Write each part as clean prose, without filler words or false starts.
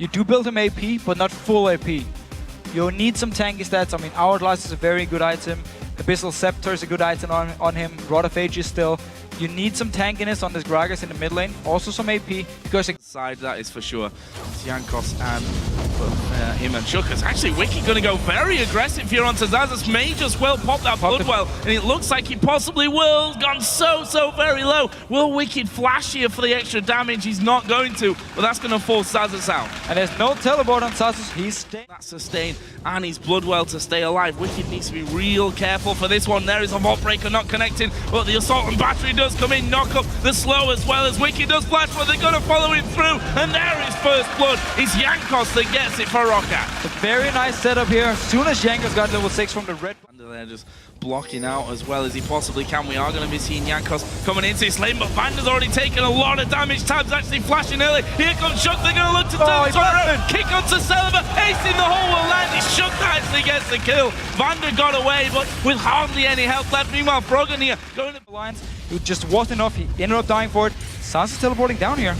You do build him AP, but not full AP. You'll need some tanky stats. I mean, Hourglass is a very good item. Abyssal Scepter is a good item on him. Rod of Age is still. You need some tankiness on this Gragas in the mid lane. Also some AP, because side, that is for sure. It's Jankos and him and Shukas. Actually, Wiki going to go very aggressive here onto Xaxus. May just well pop that Bloodwell, and it looks like he possibly will. Gone so very low. Will Wicked flash here for the extra damage? He's not going to, but that's going to force Xaxus out. And there's no teleport on Xaxus. He's staying. That's sustained, and he's Bloodwell to stay alive. Wicked needs to be real careful for this one. There is a Vault Breaker not connecting, but the Assault and Battery does come in, knock up the slow as well as Wicked does flash, but they're going to follow him through, and there is first blood. It's Jankos that gets it for Roccat. A very nice setup here. As soon as Jankos got level 6 from the red. Under there just blocking out as well as he possibly can. We are going to be seeing Jankos coming into his lane, but Vander's already taken a lot of damage. Tab's actually flashing early. Here comes Shuk. They're going to look to turn the around. Kick onto Celeber. Ace in the hole will land. It's Shuk that actually gets the kill. Vander got away, but with hardly any health left. Meanwhile, Froggen here going to the lines. It just wasn't enough. He ended up dying for it. Sans is teleporting down here.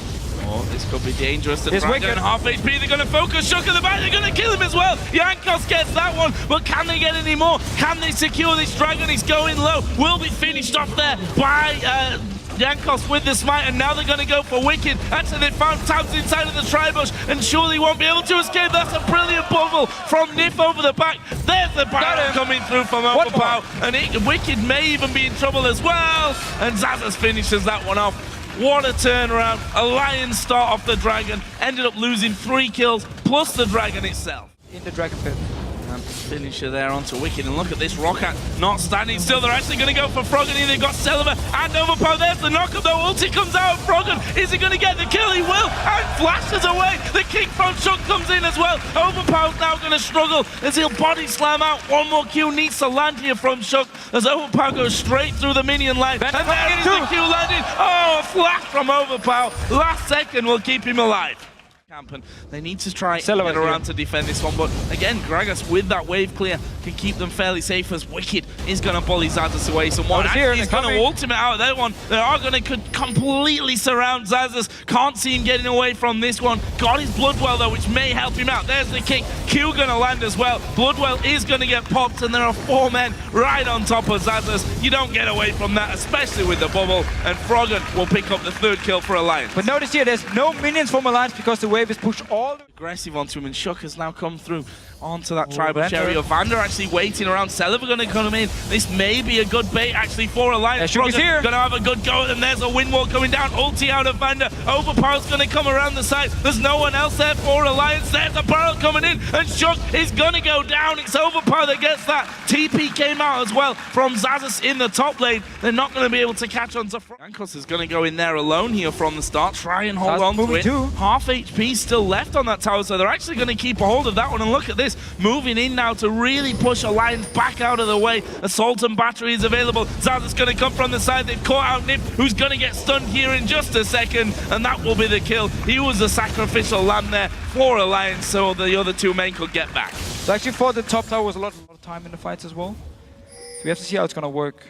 Oh, this could be dangerous. It's Dragon half HP. They're going to focus Shuk at the back. They're going to kill him as well. Jankos gets that one, but can they get any more? Can they secure this Dragon? He's going low. Will be finished off there by Jankos with the smite, and now they're going to go for Wicked. Actually, they found Tabs inside of the Tribush, and surely won't be able to escape. That's a brilliant bubble from Nif over the back. There's the Baron coming through from Overpower, and Wicked may even be in trouble as well. And Xaxus finishes that one off. What a turnaround. A Lion start off the Dragon. Ended up losing 3 kills, plus the Dragon itself. In the Dragon Pit. And finisher there onto Wicked, and look at this Roccat not standing still. They're actually going to go for Froggen here. They've got Celeber and Overpower. There's the knockup though. Ulti comes out of Froggen. Is he going to get the kill? He will, and flashes away. The kick from Shuk comes in as well. Overpower's now going to struggle as he'll body slam out. One more Q needs to land here from Shuk as Overpower goes straight through the minion line. And there is the Q landing. Oh, a flash from Overpower. Last second will keep him alive. And they need to try and get around to defend this one, but again, Gragas with that wave clear can keep them fairly safe as Wicked is going to bully Xaxus away. Someone he's going to ultimate out of that one. They are going to completely surround Xaxus. Can't see him getting away from this one. Got his Bloodwell though, which may help him out. There's the kick. Q going to land as well. Bloodwell is going to get popped, and there are 4 men right on top of Xaxus. You don't get away from that, especially with the bubble, and Froggen will pick up the 3rd kill for Alliance. But notice here, there's no minions from Alliance because the wave is pushed all aggressive onto him, and Shuk has now come through onto that tribal area. Vander actually waiting around. Celeber going to come in. This may be a good bait actually for Alliance. Shuk is here. Going to have a good go at them. There's a wind wall coming down. Ulti out of Vander. Overpower's going to come around the side. There's no one else there for Alliance. There's a barrel coming in, and Shuk is going to go down. It's Overpower that gets that. TP came out as well from Xaxus in the top lane. They're not going to be able to catch on to Jankos is going to go in there alone here from the start. Try and hold on to it. Half HP still left on that tower, so they're actually going to keep a hold of that one. And look at this, moving in now to really push Alliance back out of the way. Assault and Battery is available. Xaxus going to come from the side. They've caught out Nip, who's going to get stunned here in just a second, and that will be the kill. He was the sacrificial lamb there for Alliance, so the other 2 men could get back. So actually for the top tower was a lot of time in the fights as well. So we have to see how it's going to work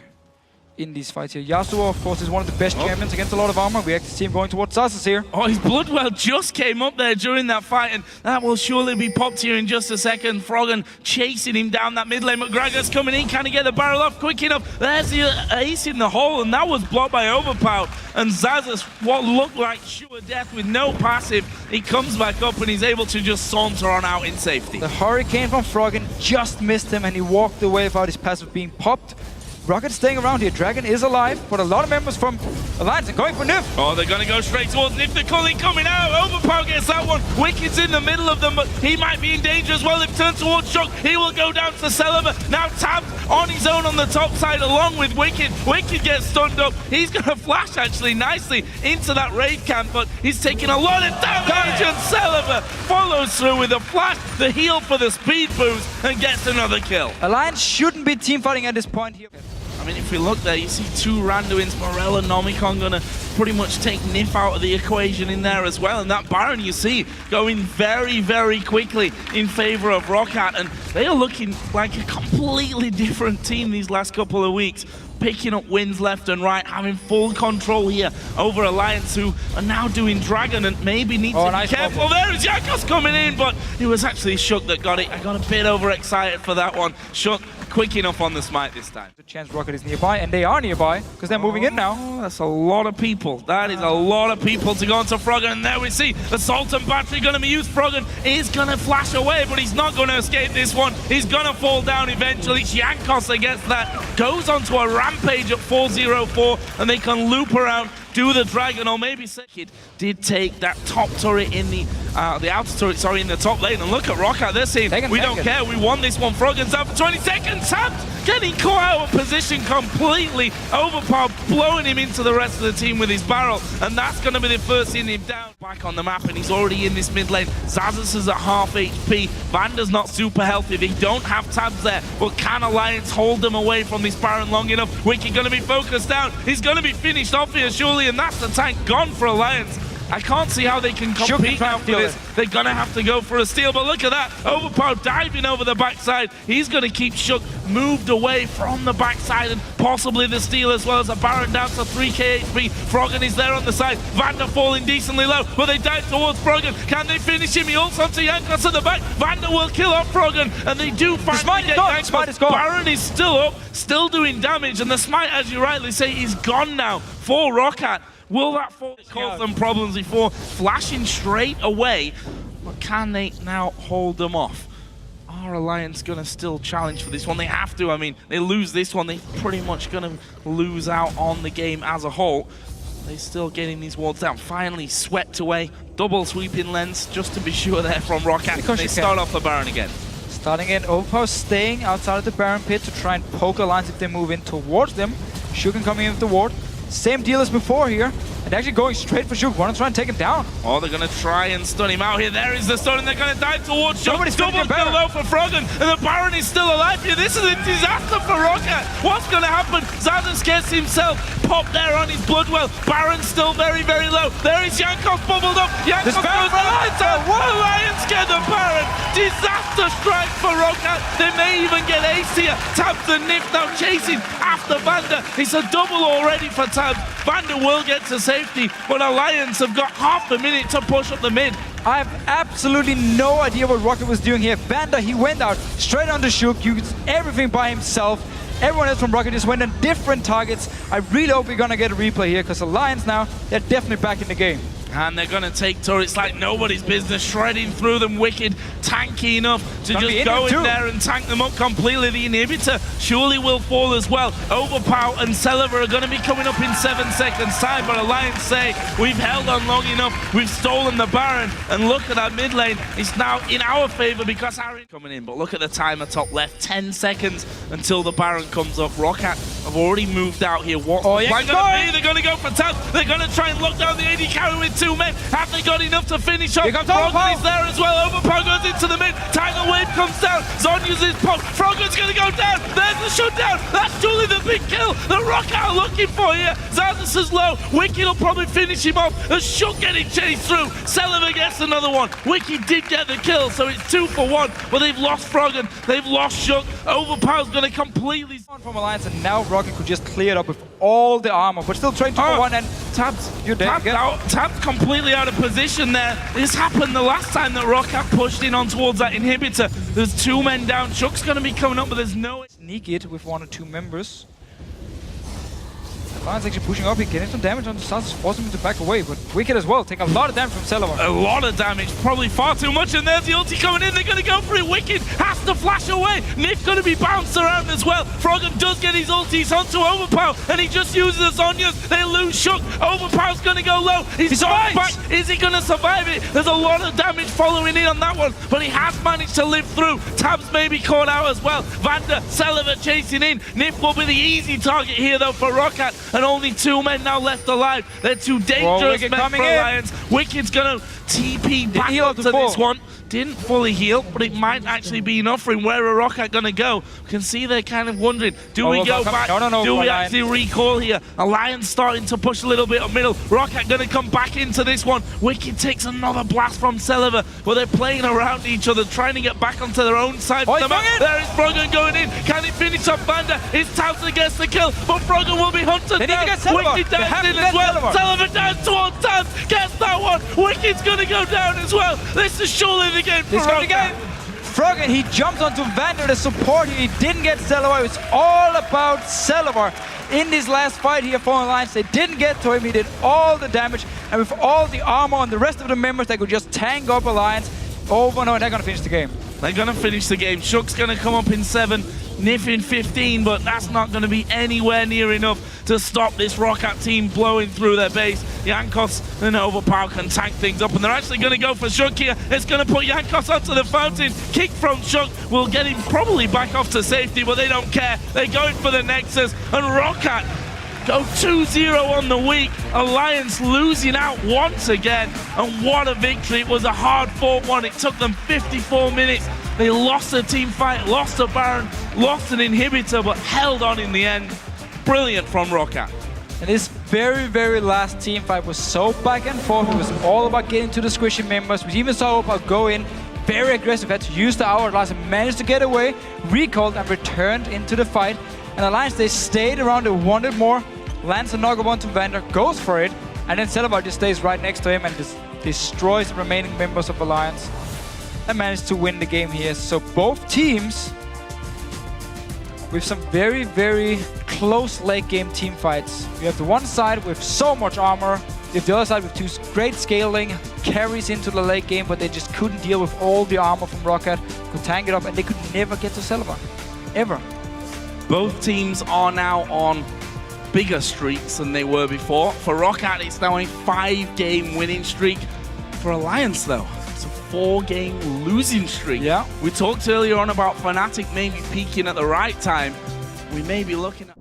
in these fights here. Yasuo, of course, is one of the best champions against a lot of armor. We actually see him going towards Xaxus here. Oh, his Bloodwell just came up there during that fight, and that will surely be popped here in just a second. Froggen chasing him down that mid lane, but Gragas coming in. Can he get the barrel off quick enough? There's the ace in the hole, and that was blocked by Overpower. And Xaxus, what looked like sure death with no passive, he comes back up and he's able to just saunter on out in safety. The Hurricane from Froggen just missed him, and he walked away without his passive being popped. Roccat staying around here. Dragon is alive, but a lot of members from Alliance are going for Nif. Oh, they're going to go straight towards Nif. They're coming out. Overpower gets that one. Wicked's in the middle of them, but he might be in danger as well. They've turned towards Shuk. He will go down to Celeber. Now Tab on his own on the top side along with Wicked. Wicked gets stunned up. He's going to flash actually nicely into that raid camp, but he's taking a lot of damage, and Celeber follows through with a flash, the heal for the speed boost, and gets another kill. Alliance shouldn't be team fighting at this point here. I mean, if we look there, you see 2 Randuins, Morel and Nomicon gonna pretty much take Nif out of the equation in there as well. And that Baron you see going very quickly in favor of Roccat, and they are looking like a completely different team these last couple of weeks. picking up wins left and right, having full control here over Alliance, who are now doing Dragon and maybe need to be careful. There is Jankos coming in, but it was actually Shook that got it. I got a bit overexcited for that one. Shook quick enough on the smite this time. The chance Roccat is nearby, and they are nearby because they're moving in now. That's a lot of people. That is a lot of people to go into Froggen, and there we see the Sultan battery going to be used. Froggen is going to flash away, but he's not going to escape this one. He's going to fall down eventually. Jankos against that goes onto a rampage at 404, and they can loop around, do the Dragon, or maybe Sekid did take that top turret in the outer turret, sorry, in the top lane. And look at Roccat, they're saying, we don't care, we won this one. Froggen's out for 20 seconds. Tapped, getting caught out of position completely. Overpowered, blowing him into the rest of the team with his barrel. And that's going to be the first seeing him down. Back on the map, and he's already in this mid lane. Xaxus is at half HP. Vanda's not super healthy. They don't have tabs there. But can Alliance hold them away from this Baron long enough? Wicked going to be focused down. He's going to be finished off here, surely. And that's the tank gone for Alliance. I can't see how they can compete now for this. They're going to have to go for a steal, but look at that. Overpower diving over the backside. He's going to keep Shook moved away from the backside and possibly the steal, as well as a Baron down to 3k HP. Froggen is there on the side. Vanda falling decently low, but they dive towards Froggen. Can they finish him? He ults onto Jankos at the back. Vanda will kill off Froggen, and they do finally get Jankos. Baron is still up, still doing damage, and the smite, as you rightly say, is gone now for Roccat. Will that cause them problems before flashing straight away? But can they now hold them off? Are Alliance going to still challenge for this one? They have to. I mean, they lose this one, they're pretty much going to lose out on the game as a whole. They're still getting these wards down. Finally swept away. Double sweeping lens, just to be sure there from Roccat. They start off the Baron again. Starting in, Overpower staying outside of the Baron pit to try and poke Alliance if they move in towards them. Shukin coming in with the ward. Same deal as before here, and actually going straight for Shuk. Want to try and take him down. Oh, they're going to try and stun him out here. There is the stun, and they're going to dive towards Shuk. Double kill low for Froggen, and the Baron is still alive here. This is a disaster for Roccat. What's going to happen? Xaxus gets himself popped there on his Bloodwell. Baron's still very, very low. There is Jankos bubbled up. Jankos goes the lights out. Alliance get the Baron. Disaster strike for Roccat. They may even get ace here. Tabs and Nif now chasing after Vanda. It's a double already for Tabs. Vanda will get to safety, but Alliance have got half a minute to push up the mid. I have absolutely no idea what Roccat was doing here. Vanda, he went out straight on the Shuk, used everything by himself. Everyone else from Roccat just went on different targets. I really hope we're gonna get a replay here, because Alliance now, they're definitely back in the game. And they're going to take turrets like nobody's business, shredding through them. Wicked, tanky enough to just go in there and tank them up completely. The inhibitor surely will fall as well. Overpower and Celeber are going to be coming up in 7 seconds time, but Alliance say, we've held on long enough, we've stolen the Baron, and look at that mid lane. It's now in our favor because Harry coming in, but look at the timer top left, 10 seconds until the Baron comes up. Roccat have already moved out here. What's the plan going to be? They're going to go for Tab. They're going to try and lock down the AD carry with 2 men. Have they got enough to finish up? Froggen is there as well. Overpower goes into the mid. Tidal Wave comes down. Zon uses pop. Froggen's going to go down. There's the shutdown. That's surely the big kill that Roccat are looking for here. Xaxus is low. Wicked will probably finish him off. The Shook getting chased through. Celeber gets another one. Wicked did get the kill, so it's 2 for 1. But they've lost Froggen. They've lost Shook. Overpower's going to completely from Alliance, and now Roccat could just clear it up with all the armor, but still trade 2 for 1, and Tabs, you're dead again. Tabs completely out of position there. This happened the last time that Roccat pushed in on towards that inhibitor. There's 2 men down. Shook's going to be coming up, but there's no... Sneak it with 1 or 2 members. Alliance actually pushing up, he getting some damage on the Xaxus, forcing him to back away, but Wicked as well, taking a lot of damage from Celeber. A lot of damage, probably far too much, and there's the ulti coming in. They're going to go for it. Wicked has to flash away. Nif going to be bounced around as well. Froggen does get his ultis onto Overpower, and he just uses the Zonyas. They lose Shook. Overpower's going to go low. He's back. Is he going to survive it? There's a lot of damage following in on that one, but he has managed to live through. Tabs may be caught out as well. Vanda, Celeber chasing in. Nif will be the easy target here, though, for Roccat. And only 2 men now left alive. They're too dangerous men for Alliance. Wicked's gonna TP back up to this one. didn't fully heal, but it might actually be enough for him. Where are Roccat going to go? You can see they're kind of wondering, do we go back? No, do we actually recall here? Alliance starting to push a little bit up middle. Roccat going to come back into this one. Wicked takes another blast from Celiver, but they're playing around each other, trying to get back onto their own side. There is Froggen going in. Can he finish off Vander? It's Towson gets the kill, but Froggen will be hunted down. Wicked down in as well. Celiver down towards Towns, gets that one. Wicked's going to go down as well. This is surely the game for Roccat. Froggen, he jumps onto Vander, the support. He didn't get Celiver. It's all about Celiver. In this last fight here for Alliance, they didn't get to him. He did all the damage, and with all the armor on the rest of the members, they could just tank up Alliance over and over. They're going to finish the game. They're going to finish the game. Shook's going to come up in 7, Nif in 15, but that's not going to be anywhere near enough to stop this Roccat team blowing through their base. Jankos and Overpower can tank things up, and they're actually going to go for Shook here. It's going to put Jankos onto the fountain. Kick from Shook will get him probably back off to safety, but they don't care. They're going for the Nexus, and Roccat go 2-0 on the week. Alliance losing out once again, and what a victory. It was a hard-fought one. It took them 54 minutes. They lost a team fight, lost a Baron, lost an inhibitor, but held on in the end. Brilliant from Roccat. And this very, very last team fight was so back and forth. It was all about getting to the squishy members. We even saw Opa go in very aggressive, had to use the hourglass and managed to get away, recalled and returned into the fight. And Alliance, they stayed around, they wanted more. Lands a knock onto Vander, goes for it, and then Celiver just stays right next to him and just destroys the remaining members of Alliance and managed to win the game here. So both teams with some very, very close late game team fights. You have the one side with so much armor, you have the other side with 2 great scaling, carries into the late game, but they just couldn't deal with all the armor from Roccat, could tank it up, and they could never get to Celiver, ever. Both teams are now on bigger streaks than they were before. For Roccat, it's now a 5-game winning streak. For Alliance, though, it's a 4-game losing streak. Yeah. We talked earlier on about Fnatic maybe peaking at the right time. We may be looking at...